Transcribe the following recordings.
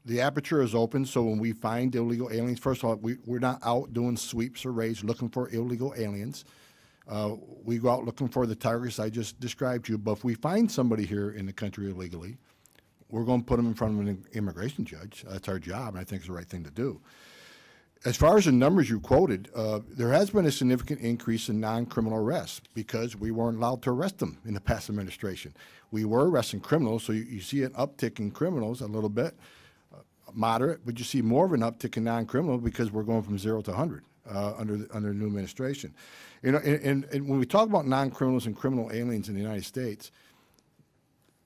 The aperture is open, so when we find illegal aliens, first of all, we're not out doing sweeps or raids looking for illegal aliens. We go out looking for the targets I just described to you, but if we find somebody here in the country illegally, we're going to put them in front of an immigration judge. That's our job, and I think it's the right thing to do. As far as the numbers you quoted, there has been a significant increase in non-criminal arrests because we weren't allowed to arrest them in the past administration. We were arresting criminals, so you see an uptick in criminals a little bit, moderate, but you see more of an uptick in non-criminal because we're going from 0 to 100 under the new administration. You know, and when we talk about non-criminals and criminal aliens in the United States,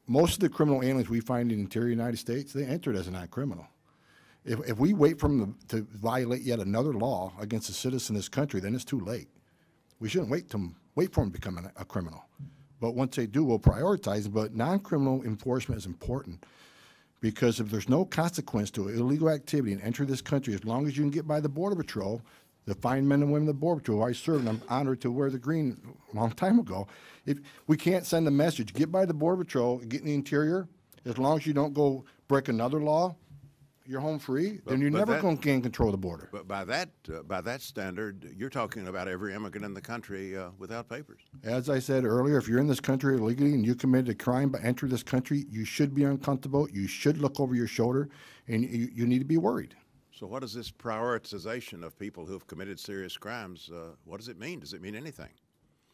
most of the criminal aliens we find in the interior United States, they entered as a non-criminal. If we wait for them to violate yet another law against a citizen of this country, then it's too late. We shouldn't wait for them to become a criminal. But once they do, we'll prioritize them. But non-criminal enforcement is important because if there's no consequence to illegal activity and enter this country, as long as you can get by the Border Patrol, the fine men and women of the Border Patrol, I served, and I'm honored to wear the green a long time ago. If we can't send a message, get by the Border Patrol, get in the interior, as long as you don't go break another law, you're home free, then you're never going to gain control of the border. But by that standard, you're talking about every immigrant in the country without papers. As I said earlier, if you're in this country illegally and you committed a crime but enter this country, you should be uncomfortable. You should look over your shoulder, and you need to be worried. So what is this prioritization of people who have committed serious crimes? What does it mean? Does it mean anything?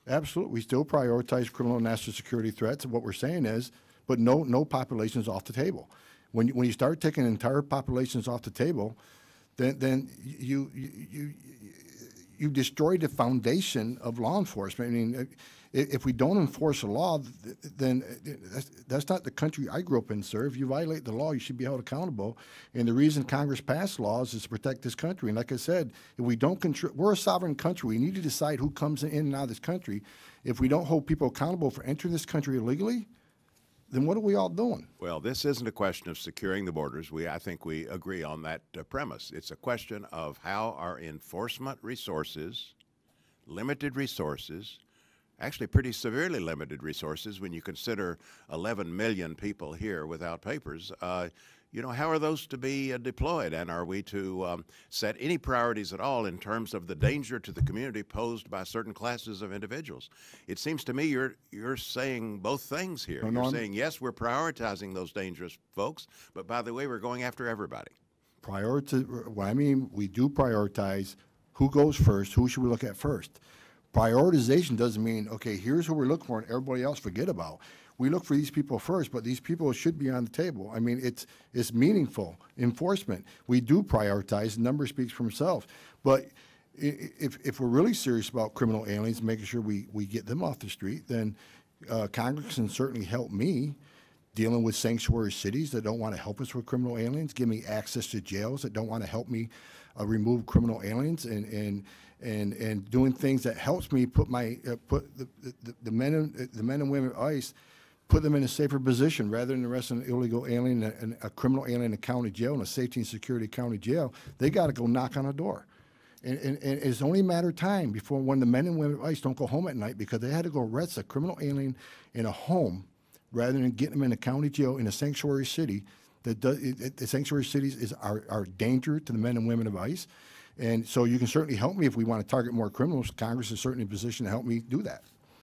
Absolutely. We still prioritize criminal and national security threats. And what we're saying is, but no populations off the table. When you start taking entire populations off the table, then you destroy the foundation of law enforcement. I mean, if we don't enforce the law, then that's not the country I grew up in, sir. If you violate the law, you should be held accountable. And the reason Congress passed laws is to protect this country. And like I said, if we don't control, we're a sovereign country. We need to decide who comes in and out of this country. If we don't hold people accountable for entering this country illegally, then what are we all doing? Well, this isn't a question of securing the borders. I think we agree on that premise. It's a question of how our enforcement resources, limited resources, actually pretty severely limited resources when you consider 11 million people here without papers, you know, how are those to be deployed? And are we to set any priorities at all in terms of the danger to the community posed by certain classes of individuals? It seems to me you're saying both things here. You're saying, yes, we're prioritizing those dangerous folks, but by the way, we're going after everybody. Well, I mean, we do prioritize who goes first, who should we look at first. Prioritization doesn't mean, okay, here's who we're looking for and everybody else forget about. We look for these people first, but these people should be on the table. I mean, it's meaningful enforcement. We do prioritize. The number speaks for itself. But if we're really serious about criminal aliens, making sure we get them off the street, then Congress can certainly help me dealing with sanctuary cities that don't want to help us with criminal aliens, give me access to jails that don't want to help me remove criminal aliens, and doing things that helps me put the men and women of ICE, put them in a safer position rather than arresting an illegal alien and a criminal alien in a county jail, in a safety and security county jail. They got to go knock on a door. And it's only a matter of time before when the men and women of ICE don't go home at night because they had to go arrest a criminal alien in a home rather than getting them in a county jail in a sanctuary city. The sanctuary cities are danger to the men and women of ICE. And so you can certainly help me if we want to target more criminals. Congress is certainly in a position to help me do that.